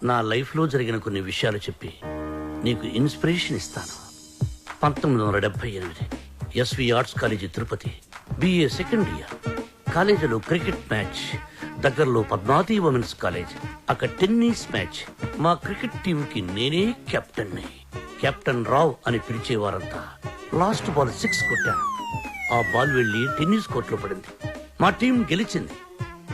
నా లైఫ్లో జరిగిన కొన్ని విషయాలు చెప్పి నీకు ఇన్స్పిరేషన్ ఇస్తాను. 1978 SV arts college Tirupati, BA second year. కాలేజీలో క్రికెట్ మ్యాచ్, దగ్గరలో పద్మావతి ఉమెన్స్ కాలేజ్. అక్కడ టెన్నిస్ మ్యాచ్. మా క్రికెట్ టీం కి నేనే కెప్టెన్. కెప్టెన్ రావ్ అని పిలిచేవారంతా. లాస్ట్ బాల్ 6 కొట్టాను. ఆ బాల్ వెళ్లి టెన్నిస్ కోర్టులో పడింది. మా టీం గెలిచింది.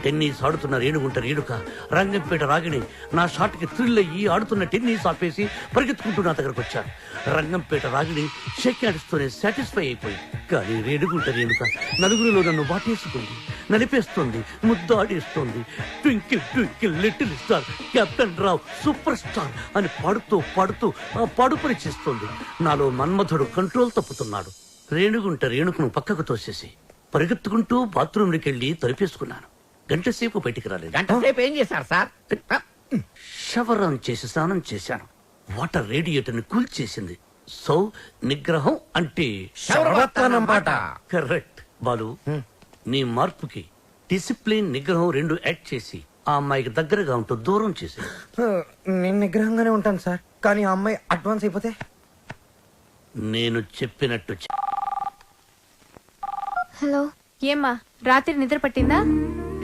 టెన్నిస్ ఆడుతున్న రేణుగుంట రేణుక, రంగంపేట రాగిణి నా షాట్ కి థ్రిల్ అయ్యి ఆడుతున్న టెన్నిస్ ఆపేసి పరిగెత్తుకుంటూ నా దగ్గరకు వచ్చారు. రంగంపేట రాగిణి షేక్ హ్యాండ్స్తోనే సాటిస్ఫై అయిపోయి, కానీ రేణుగుంట రేణుక నలుగురిలో నన్ను వాటేసుకుంది, నలిపేస్తోంది, ముద్దాడేస్తోంది. Twinkle twinkle little star, captain Rao super star అని పాడుతూ పాడుతూ ఆ పాడుపరి చేస్తోంది. నాలో మన్మధుడు కంట్రోల్ తప్పుతున్నాడు. రేణుగుంట రేణుకను పక్కకు తోసేసి పరిగెత్తుకుంటూ బాత్రూంలోకి వెళ్ళి తలుపేసుకున్నాను. గంట సేపు బయటికి రాలేదు. గంట సేపు ఏం చేశారు సార్? షవర్ ఆన్ చేసి స్నానం చేశాను. వాటర్ రేడియేటర్ ని కూల్ చేసింది. సో నిగ్రహం అంటే శరవత్తనమాట. కరెక్ట్ బాలు. నీ మార్పుకి డిసిప్లిన్, నిగ్రహం 2 యాడ్ చేసి ఆ అమ్మాయికి దగ్గరగా ఉంటూ దూరం చేసి. నేను నిగ్రహంగానే ఉంటాను సార్, కానీ ఆ అమ్మాయి అడ్వాన్స్ అయిపోతే నేను చెప్పినట్టు హలో. ఏమ్మా రాత్రి నిద్ర పట్టిందా?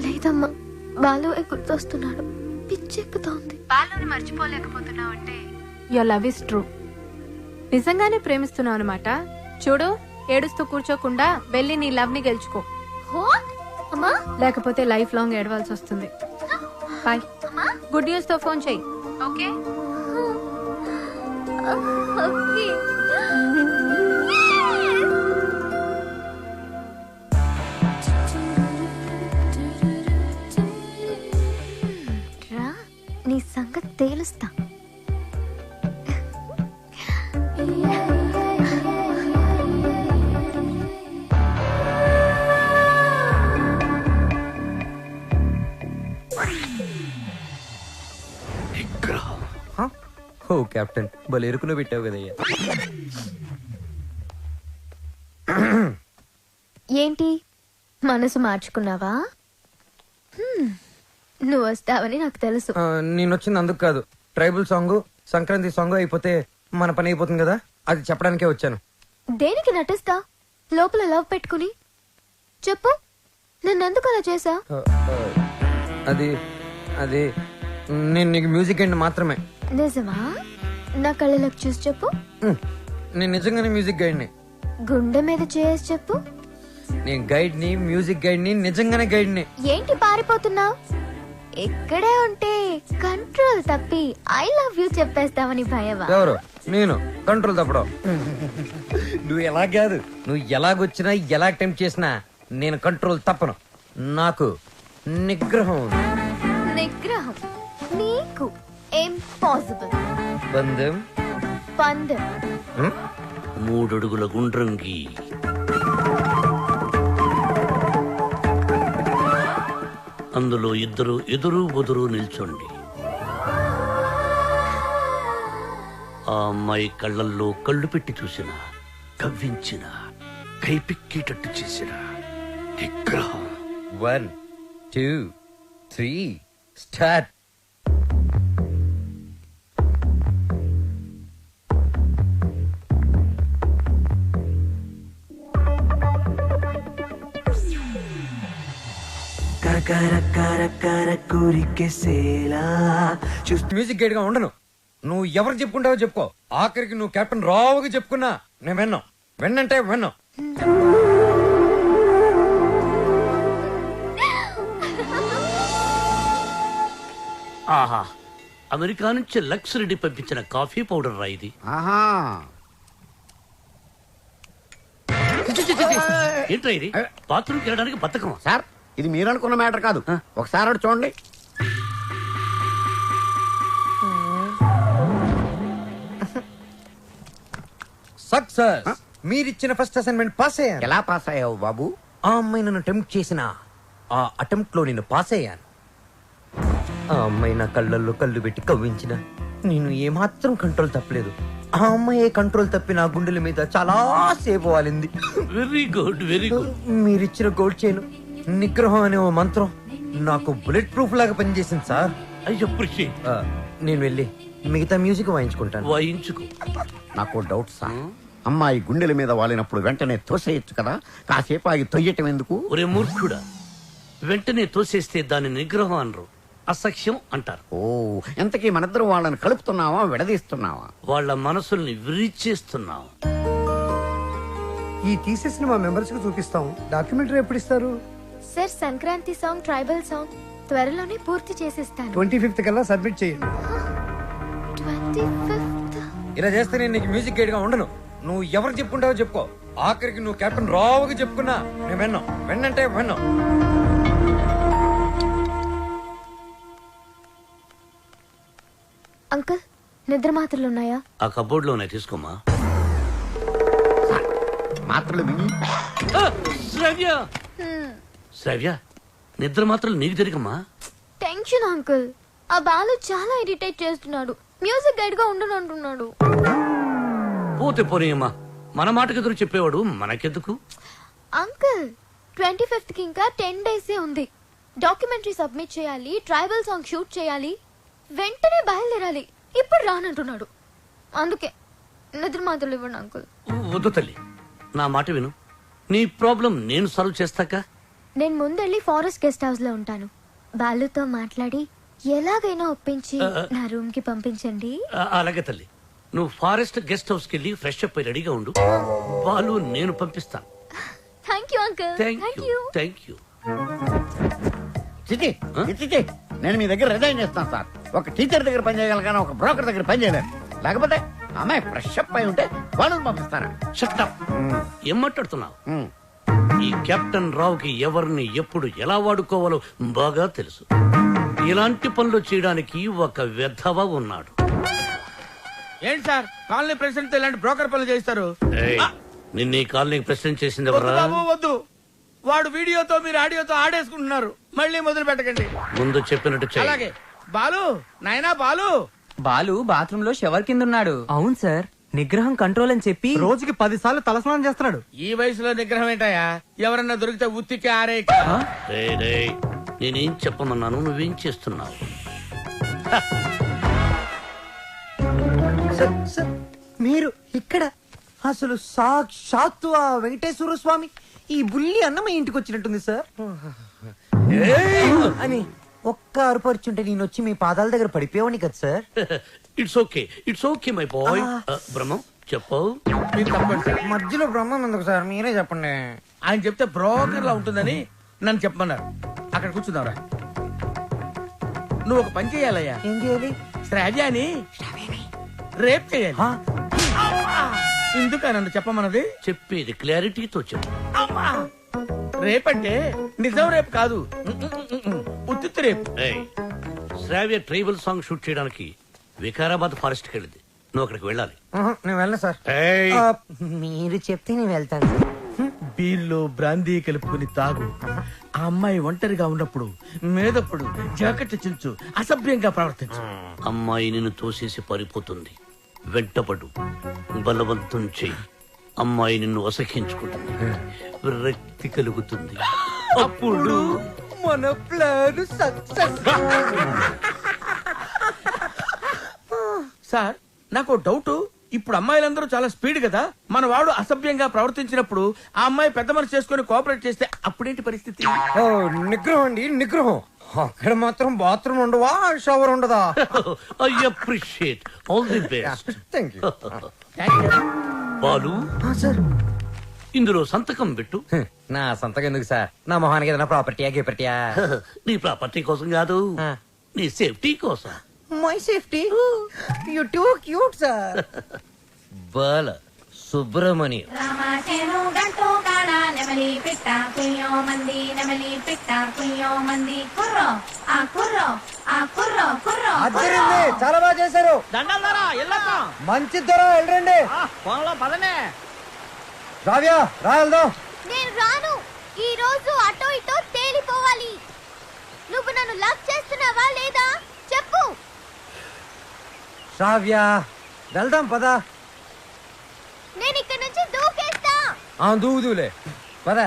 లేదమ్మా, బాలు గుర్తొస్తున్నాడు. పిచ్చెక్కుతోంది. బాలుని మర్చిపోలేకపోతున్నావు అంటే యువర్ లవ్ ఇస్ ట్రూ. నిజంగానే ప్రేమిస్తున్నావు అనమాట. చూడు, ఏడుస్తూ కూర్చోకుండా వెళ్ళి నీ లవ్ ని గెలుచుకో. అమ్మా, లేకపోతే లైఫ్ లాంగ్ ఏడవాల్సి వస్తుంది. బాయ్. గుడ్ న్యూస్ తో ఫోన్ చెయ్యి. ఓకే. ఓకే. రా, నీ సంగతి తేలుస్తా. ఓ కెప్టెన్, భలే ఎరుకులో పెట్టావు కదయ్యా. ఏంటి, మనసు మార్చుకున్నావా? నువ్వు వస్తావని నాకు తెలుసు. నేను వచ్చింది అందుకు కాదు. ట్రైబల్ సాంగ్, సంక్రాంతి సాంగ్ అయిపోతే మన పని అయిపోతుంది కదా, అది చెప్పడానికే వచ్చాను. దేనికి నటిస్తా లోపల లవ్ పెట్టుకుని? చెప్పు, నన్నెందుకు అలా చేసా? అది అది నేను నీకు మ్యూజిక్ అండి మాత్రమే. నిజమా? నా కళ్ళలోకి చూసి చెప్పు. నేను నిజంగానే మ్యూజిక్ గైడ్ని. గుండె మీద చేసి చెప్పు. నేను గైడ్ని, మ్యూజిక్ గైడ్ని, నిజంగానే గైడ్ని. ఏంటి పారిపోతున్నావు? ఇక్కడే ఉంటే కంట్రోల్ తప్పి ఐ లవ్ యూ చెప్పేస్తావని భయమా? ఎవరు? నేను కంట్రోల్ తప్పడం. నువ్వు ఎలా కాదు, నువ్వు ఎలాగొచ్చినా ఎలా అటెంప్ట్ చేసినా నేను కంట్రోల్ తప్పను. నాకు నిగ్రహం ఉంది. నిగ్రహం నీకు ఇంపాసిబుల్. బంధం పందెం 3 అడుగుల గుండ్రంగి. అందులో ఇద్దరు ఎదురు బొదురు నిల్చోండి. ఆ అమ్మాయి కళ్ళల్లో కళ్ళు పెట్టి చూసిన, కవ్వించిన, కైపిక్కేటట్టు చేసిన నిగ్రహం. 1 2 3 స్టార్ట్. మ్యూజిక్ గైడ్ గా ఉండను. నువ్వు ఎవరు చెప్పుకుంటావో చెప్పుకో. ఆఖరికి నువ్వు కెప్టెన్ రావుగా చెప్పుకున్నా నేను విన్నంటే విన్నా. ఆహా, అమెరికా నుంచి లక్స్ రెడ్డి పంపించిన కాఫీ పౌడర్ రా ఇది. ఏంట్రా ఇది? బాత్రూమ్కి వెళ్ళడానికి బతకం సార్, ఇది మీరు అనుకున్న మ్యాటర్ కాదు. ఒకసారి అటు చూడండి. సక్సెస్. మీరిచ్చిన ఫస్ట్ అసైన్మెంట్ పాస్ అయ్యాను. ఎలా పాస్ అయ్యావు బాబు? ఆ అమ్మాయి నన్ను అటెంప్ట్ చేసిన ఆ అటెంప్ట్ లో నేను పాస్ అయ్యాను. ఆ అమ్మాయి నా కళ్ళల్లో కళ్ళు పెట్టి కవ్వించిన నేను ఏమాత్రం కంట్రోల్ తప్పలేదు. ఆ అమ్మాయి కంట్రోల్ తప్పి నా గుండెల మీద చాలా సేపు వాలింది. Very good, very good. మీరిచ్చిన గోల్డ్ చైన్, నిగ్రహం అనే ఓ మంత్రం నాకు బుల్లెట్ ప్రూఫ్ లాగా పనిచేసింది సార్. I appreciate. నేను వెళ్ళి మిగతా మ్యూజిక్ వాయించుకుంటాను. వాయించుకో. నాకు డౌట్ సార్. అమ్మాయి గుండెల మీద వాలినప్పుడు వెంటనే తోసేయచ్చు కదా, కాసేపు ఆగి తొయ్యటం ఎందుకు? ఒరే మూర్ఖుడా, వెంటనే తోసేస్తే దాని నిగ్రహం అనరు, అసఖ్యం అంటారు. ఓ, ఎంతకీ మనిద్దరం వాళ్ళని కలుపుతున్నావా విడదీస్తున్నావా? వాళ్ళ మనసుల్ని విరిచేస్తున్నావు. ఈ తీసేసిన మా మెంబర్స్ కి చూపిస్తాం. డాక్యుమెంటరీ ఎప్పుడు ఇస్తారు? Sir Sankranti song tribal song త్వరలోనే పూర్తి చేసేస్తాను. 25th కల్లా సబ్మిట్ చేయండి. 25th? ఇలా చేస్తే నేను నీకు మ్యూజిక్ గైడ్ గా ఉండను. నువ్వు ఎవరు చెప్పుకుంటావో చెప్పుకో. ఆఖరికి నువ్వు కెప్టెన్ రావుగా చెప్పుకున్నా నేను వెన్నంటే వెన్ను. అంకుల్, నిద్ర మాత్రలు ఉన్నాయా? ఆ కబోర్డ్ లోనే తీసుకోమా. మాత్రలు మింగి శ్రవ్య, శ్రవ్య, నిద్ర మాత్రం నీకు తిరిగమ్మా. Tension uncle. ఆ బాలు చాలా ఇరిటేట్ చేస్తున్నాడు. మ్యూజిక్ గైడ్ గా ఉండను అంటున్నాడు. పోతే పోనీయమ్మా, మన మాటకు ఎదురు చెప్పేవాడు మనకెందుకు. అంకుల్, 25th కి ఇంకా 10 days ఉంది. డాక్యుమెంటరీ సబ్మిట్ చేయాలి, ట్రైబల్ సాంగ్ షూట్ చేయాలి, వెంటనే బయలుదేరాలి. ఇప్పుడు రానంటున్నాడు. అందుకే నిద్ర మాత్రలు ఇవ్వండి అంకుల్. వద్దు తల్లి, నా మాట విను. నీ ప్రాబ్లం నేను సాల్వ్ చేస్తాక. నేను ముందెళ్ళి ఫారెస్ట్ గెస్ట్ హౌస్ లో ఉంటాను. బాలుతో మాట్లాడి ఎలాగైనా ఒప్పించి నా రూమ్ కి పంపించండి. అలాగే తల్లి, నువ్వు ఫారెస్ట్ గెస్ట్ హౌస్ కెళ్ళి ఫ్రెష్ అప్ అయి రెడీగా ఉండు. వాళ్ళు నేను పంపిస్తాను. Thank you uncle. Thank you, thank you. చిచి చిచి, నేను మీ దగ్గర రిజైన్ చేస్తాను సార్. ఒక టీచర్ దగ్గర పని చేయగలను కానీ ఒక బ్రోకర్ దగ్గర పని చేయలేను. లేకపోతే అమ్మాయి ఫ్రెష్ అప్ అయి ఉంటే వాళ్ళని పంపిస్తారా? Shut up. ఏం మాట్లాడుతున్నావు? ఈ కెప్టెన్ రావుకి ఎవరిని ఎప్పుడు ఎలా వాడుకోవాలో బాగా తెలుసు. ఇలాంటి పనులు చేయడానికి ఒక వెధవ ఉన్నాడు. ఏంటి సార్, కాలనీ ప్రెసిడెంట్ ఇలాంటి బ్రోకర్ పనులు చేస్తారు? ఏయ్, నిన్న ఈ కాలనీకి ప్రెసిడెంట్ చేసింది వద్దు ఎవరా? బాబు వద్దు. వాడు వీడియోతో మీరు ఆడియోతో ఆడేసుకుంటున్నారు. మళ్ళీ మొదలు పెట్టకండి. ముందు చెప్పినట్టు చెయ్యి. అలాగే. బాలు, నాయనా బాలు. బాలు బాత్రూమ్ లో షవర్ కింద ఉన్నాడు. అవును సార్, నిగ్రహం కంట్రోల్ అని చెప్పి రోజుకి 10 సార్లు తలస్నానం చేస్తున్నాడు. ఈ వయసులో నిగ్రహం ఏంటయ్యా? ఎవరన్నా దొరికితే ఉత్తికి ఆరే. రేయ్, రేయ్, నేనేం చెప్పమన్నాను, నువ్వేం చేస్తున్నావు? సార్, మీరు ఇక్కడ అసలు సాక్షాత్తు ఆ వెంకటేశ్వర స్వామి ఈ బుల్లి అన్నమ ఇంటికి వచ్చినట్టుంది సార్. అని ఒక్క అరుపరుచుంటే నేను వచ్చి మీ పాదాల దగ్గర పడిపోయావని కదా sir. It's okay my boy. Brahmam చెప్పు. మీరు తప్పండి సార్. మధ్యలో బ్రహ్మం ఎందుకు సార్, మీరే చెప్పండి. ఆయన చెప్తే బ్రోకర్ లా ఉంటుందని నన్ను చెప్పమన్నారు. అక్కడ కూర్చున్నావురా. నువ్వు ఒక పని చేయాలయ్యా. ఏం చేయాలి? శ్రావ్యాని రేప్ చేయాలి. ఎందుక నన్ను చెప్పమన్నది? చెప్పేది క్లారిటీతో చెప్పు. రేప్ అంటే నిజం రేపు కాదు, ఉత్తిత్తి రేపు. ఏయ్, శ్రావ్య ట్రైబల్ సాంగ్ షూట్ చేయడానికి వికారాబాద్ ఫారెస్ట్ కి వెళ్ళింది. నువ్వు అక్కడికి వెళ్ళాలి. నేను వెళ్ళను సార్. ఏయ్, మీరు చెప్తే నేను వెళ్తాను సార్. బీర్లో బ్రాందీ కలుపుకుని తాగు. ఆ అమ్మాయి ఒంటరిగా ఉన్నప్పుడు మేదప్పుడు జాకెట్ చించు, అసభ్యంగా ప్రవర్తించు. అమ్మాయి నిన్ను తోసేసి పారిపోతుంది. వెంటపడు, బలవంతం చెయ్యి. అమ్మాయి నిన్ను అసహించుకుంటుంది, విరక్తి కలుగుతుంది. అప్పుడు మన ప్లాన్ సక్సెస్. సార్, నాకు డౌట్. ఇప్పుడు అమ్మాయిలందరూ చాలా స్పీడ్ కదా. మన వాడు అసభ్యంగా ప్రవర్తించినప్పుడు ఆ అమ్మాయి పెద్ద మనసు చేసుకుని కోఆపరేట్ చేస్తే అప్పుడేంటి పరిస్థితి? ఓ, నిగ్రహం అండి, నిగ్రహం. అక్కడ మాత్రం బాత్రూమ్ ఉండవా, షవర్ ఉండదా? I appreciate. All the best. Thank you Balu, sir. ఇందులో సంతకం పెట్టు. నా సంతకం ఎందుకు సార్? నా మొహానికి ఏదైనా ప్రాపర్టీయా గిపర్టీయా? నీ ప్రాపర్టీ కోసం కాదు, నీ సేఫ్టీ కోసం. My safety. You too cute sir. Bala Subramanyam. రామాచేను గంటూ కాడ నెమలి పిట్ట కుయ్యో మంది నెమలి పిట్ట కుయ్యో మంది కుర్రో ఆ కుర్రో ఆ కుర్రో కుర్రో అద్దరింది, చాలా బాగా చేశారు. దండాలారా ఎల్లకా మంచి ధర వెళ్ళండి. పొలంలో పదనే. రావ్యా, రా వెళ్దాం. నేను రాను. ఈ రోజు అటో ఇటో తేలిపోవాలి. నువ్వు నన్ను లవ్ చేస్తున్నావా లేదా చెప్పు. రావ్యా, వెళ్దాం పదా. నేను ఇక్కడ నుంచి దూకేస్తా. దూదులే పదా.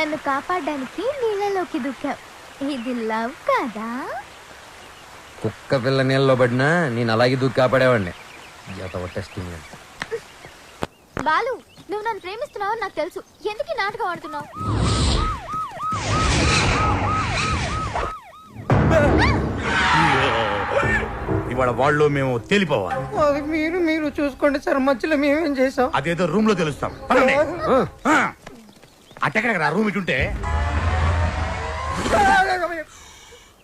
నన్ను కాపాడడానికి నీళ్ళలోకి దూకావు. ఇది లవ్ కదా? కుక్క పిల్ల నీళ్ళలో పడినా నేను అలాగే దూకి కాపాడేవాడిని. టెస్టింగ్. బాలు, నువ్వు నన్ను ప్రేమిస్తున్నావు నాకు తెలుసు. ఎందుకు ఈ నాటకం ఆడుతున్నావు? ఇవాళ వాళ్ళు మేము తేలిపోవాలి. అది మీరు చూసుకోండి సార్, మధ్యలో మేమేం చేసాం? అదేదో రూమ్ లో తెలుస్తాం. అట్టెక్కడ రూమ్ ఇటుంటే.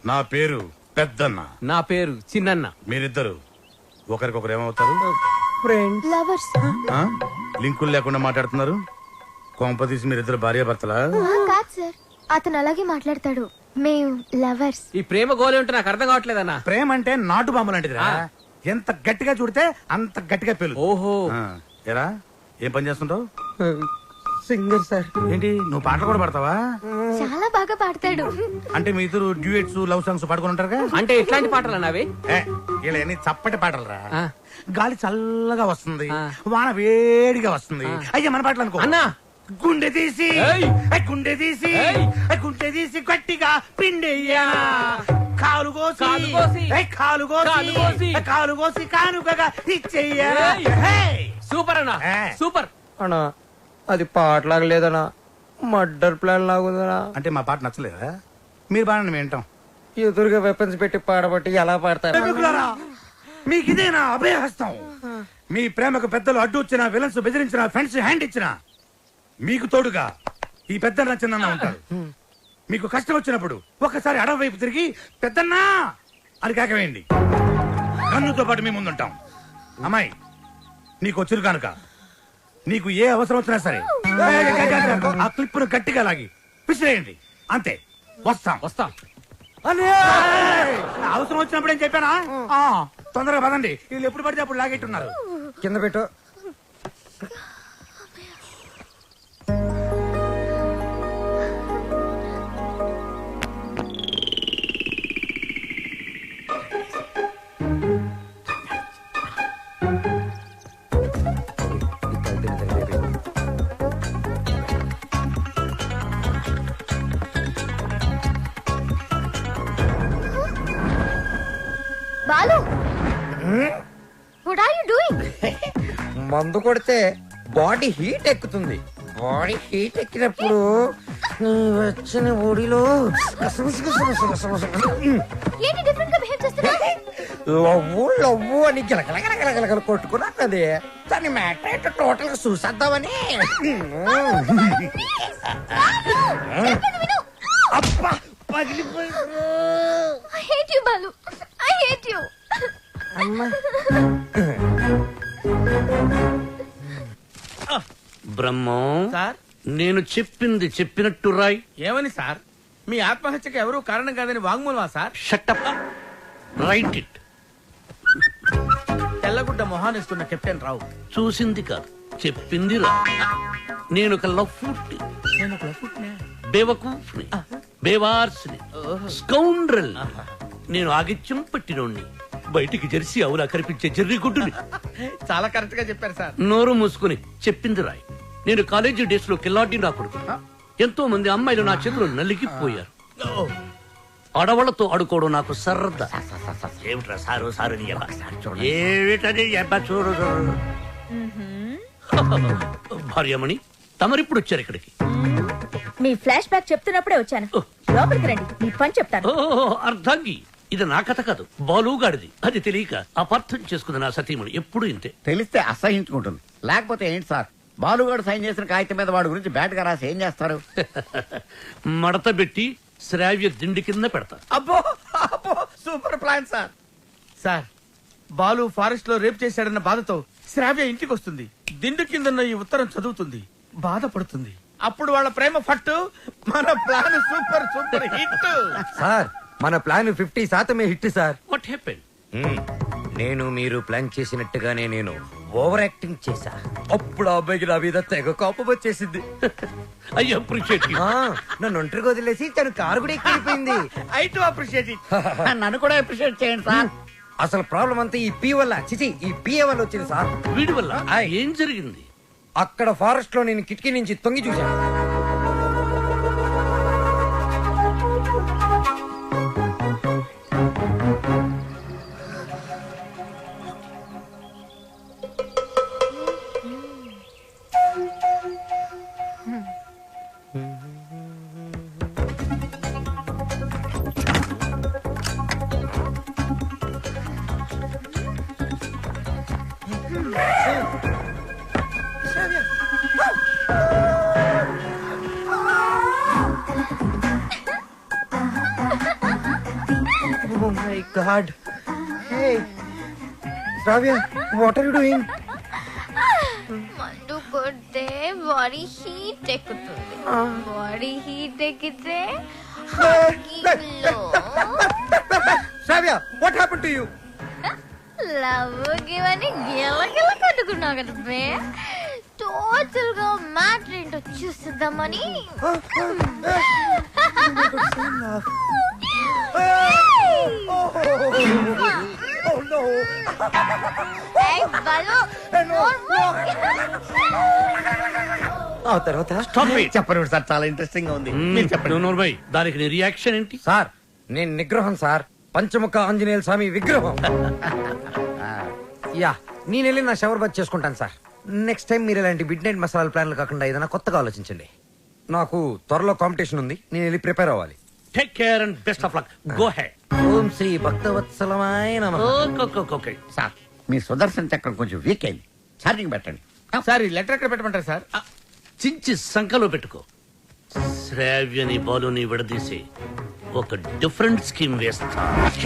నా పేరు పెద్దన్న. నా పేరు చిన్నన్న. మీరిద్దరు ఒకరికొకరు ఏమవుతారు? ఫ్రెండ్స్. లవర్స్. లింకులు లేకుండా మాట్లాడుతున్నారు. కొంపదీసి మీరిద్దరు భార్యాభర్తలా? కాదు సార్, అతను అలాగే మాట్లాడతాడు. మేము లవర్స్. ఈ ప్రేమ గోలే ఉంటే నాకు అర్థం కావట్లేదన్నా. ప్రేమ అంటే నాటు బాంబు లాంటిదిరా. ఎంత గట్టిగా చూడితే అంత గట్టిగా పేలు. ఓహో. ఎరా ఏం పని చేస్తుంటావు? Singer sir. ఏంటి నువ్వు పాటలు కూడా పాడతావా? చాలా బాగా పాడతాడు. అంటే మీ ఇద్దరు డ్యూయెట్స్ లవ్ సాంగ్స్ పాడుకుని ఉంటారుగా? అంటే ఎట్లాంటి పాటలు అవి? ఇలా చప్పటి పాటలు రా. ఆ. గాలి చల్లగా వస్తుంది, ఆ. వాన వేడిగా వస్తుంది. అయ్యా మన పాటలు అనుకో. అన్నా, గుండె తీసి ఏయ్! గుండె తీసి ఏయ్! గుండె తీసి గట్టిగా పిండెయ్యా, కాలు కోసి కాలు కోసి, కాలు కాలు కోసి, కోసి కాలు కోసి కానుకగా ఇచ్చెయ్యా. ఏయ్! సూపర్ అన్నా, ఏ. సూపర్. అన్నా అది పాటలాగా లేదనా, మర్డర్ ప్లాన్ లాగుందనా. అంటే మా పాట నచ్చలేదా? మీరు బాగా వింటాం. ఎదురుగా వెపన్స్ పెట్టి పాడబట్టి ఎలా పాడతారు? ప్రేమికులారా, మీకు ఇదేనా అభయహస్తం? మీ ప్రేమకు పెద్దలు అడ్డు వచ్చిన, విలన్స్ బెదిరించిన, ఫ్రెండ్స్ హ్యాండ్ ఇచ్చిన, మీకు తోడుగా ఈ పెద్దన్న చిన్న ఉంటారు. మీకు కష్టం వచ్చినప్పుడు ఒక్కసారి అడవి వైపు తిరిగి పెద్దన్నా అని కేకవేయండి. కన్నుతో పాటు మీ ముందుంటాం. అమ్మాయి నీకు వచ్చిరు కనుక నీకు ఏ అవసరం వచ్చినా సరే ఆ క్లిప్పును గట్టిగా లాగి విసిరేయండి. అంతే. వస్తాం వస్తాం. అవసరం వచ్చినప్పుడు ఏం చెప్పానా? తొందరగా పదండి. వీళ్ళు ఎప్పుడు పడితే అప్పుడు లాగెట్టున్నారు. కింద పెట్టు. Balu, what are you doing? మందు కొడితే బాడీ హీట్ ఎక్కుతుంది. బాడీ హీట్ ఎక్కినప్పుడు నీ వచ్చిన ఒడిలో ఏంటి డిఫరెంట్ గా బిహేవ్ చేస్తున్నావు? లవ్వు లవ్వు అని గిలగలగలగలగల కొట్టుకున్నది. దాన్ని మ్యాటర్ టోటల్ గా చూసేద్దామని. అబ్బా పగిలిపోయి. I hate you, Balu. I hate you. Brahmam, sir నేను చెప్పింది చెప్పినట్టు రాయ్. ఏమని సార్? మీ ఆత్మహత్యకి ఎవరూ కారణం కాదని వాంగ్మూలమా సార్? Shut up, write it. తెల్లగుడ్డ మొహానిస్తున్న కెప్టెన్ రావు చూసింది కాదు చెప్పింది రా. నేను ఒక లఫ్ట్, నేను ఒక లఫ్ట్నే. బేవకూఫ్ని, బేవార్స్ని, స్కౌండ్రల్. నేను ఆగిత్యం పట్టినోణ్ణి, బయటికి జెర్సీ అవులా కనిపించే జెర్రీ గుడ్డుని. చాలా కరెక్ట్ గా చెప్పారు సార్. నోరు మూసుకుని చెప్పింది రాయ్. నేను కాలేజీ డేస్ లో కిల్లాడి నా కొడుకు. ఎంతో మంది అమ్మాయిలు నా చేతిలో నలిగిపోయారు. ఆడవాళ్లతో ఆడుకోవడం నాకు సరదా. ఏమిట్రా సారు సారు నీ అబ్బా. ఏమిటది అబ్బా చూడు చూడు. భార్యమణి, తమరిప్పుడు వచ్చారు ఇక్కడికి. మీ ఫ్లాష్ బ్యాక్ చెప్తున్నప్పుడే వచ్చాను. లోపలికి రండి, మీ పని చెప్తాను. ఓ అర్ధాంగి, ఇది నా కథ కాదు, బాలుగాడిది. అది తెలియక అపార్థం చేసుకుంది నా సతీమణి. ఎప్పుడు ఇంతే. తెలిస్తే అసహించుకుంటుంది. లేకపోతే ఏంటి సార్, బాలుగాడు సైన్ చేసిన కాగితం మీద వాడి గురించి బ్యాట్ గా రాసి ఏం చేస్తారు? మడత పెట్టి శ్రావ్య దిండి కింద పెడతా. అబ్బో అబ్బో, super plan sir. Sir, Balu forest లో రేప్ చేశాడన్న బాధతో శ్రావ్య ఇంటికి వస్తుంది. దిండు కిందన్న ఈ ఉత్తరం చదువుతుంది, బాధపడుతుంది. అప్పుడు వాళ్ళ ప్రేమ ఫట్టు. మన plan super super hit. Sir, మన plan 50% hit sir. What happen? నేను మీరు ప్లాన్ చేసినట్టుగానే నేను ఓవర్ యాక్టింగ్ చేశా. అప్పుడు ఆ అబ్బాయికి నా మీద తెగ కోపం వచ్చేసింది. I appreciate you. నన్ను ఒంటరిగా వదిలేసి తను కారు కూడా ఎక్కిపోయింది. I too appreciate it. నన్ను కూడా అప్రిషియేట్ చేయండి సార్. అసలు ప్రాబ్లం అంతా ఈ పీ వల్ల, చిచి ఈ పిఏ వల్ల వచ్చింది సార్. వీడి వల్ల ఏం జరిగింది? అక్కడ ఫారెస్ట్ లో నేను కిటికీ నుంచి తొంగి చూశాను. Oh my God. Hey, Shravya, what are you doing? మందు కొడితే బాడీ హీట్ ఎక్కుతుంది. బాడీ హీట్ ఎక్కితే Shravya, what happened to you? Love గివని గిలగిల కట్టుకున్నావు కదా బే. టోటల్ గా మ్యాటర్ ఏంటో చూస్తుందామని. Oh no. ఏయ్ బాలు, ఆ తర్వాత చెప్పండి సార్, చాలా ఇంట్రెస్టింగ్ గా ఉంది. మీరు చెప్పండి. నోర్మై దానికి నీ రియాక్షన్ ఏంటి? సార్, నేను నిగ్రహం సార్, పంచముఖ ఆంజనేయుల స్వామి విగ్రహం. యా, నేను వెళ్ళి నా షవర్ బాత్ చేసుకుంటాను సార్. నెక్స్ట్ టైం మీరు ఇలాంటి మిడ్ నైట్ మసాలా ప్లాన్లు కాకుండా ఏదైనా కొత్తగా ఆలోచించండి. నాకు త్వరలో కాంపిటీషన్ ఉంది, నేను వెళ్ళి ప్రిపేర్ అవ్వాలి. Take care and best of luck. Go ahead. ఓం శ్రీ భక్తవత్సలమాయ నమః. ఓకే. సార్, మీ సుదర్శన్ చక్రం కొంచెం వీక్ అయింది, ఛార్జింగ్ పెట్టండి. సార్ ఈ లెటర్ ఎక్కడ పెట్టమంటారు సార్? చించి సంకలో పెట్టుకో. శ్రావ్యని బాలుని విడదీసి ఒక డిఫరెంట్ స్కీమ్ వేస్తా.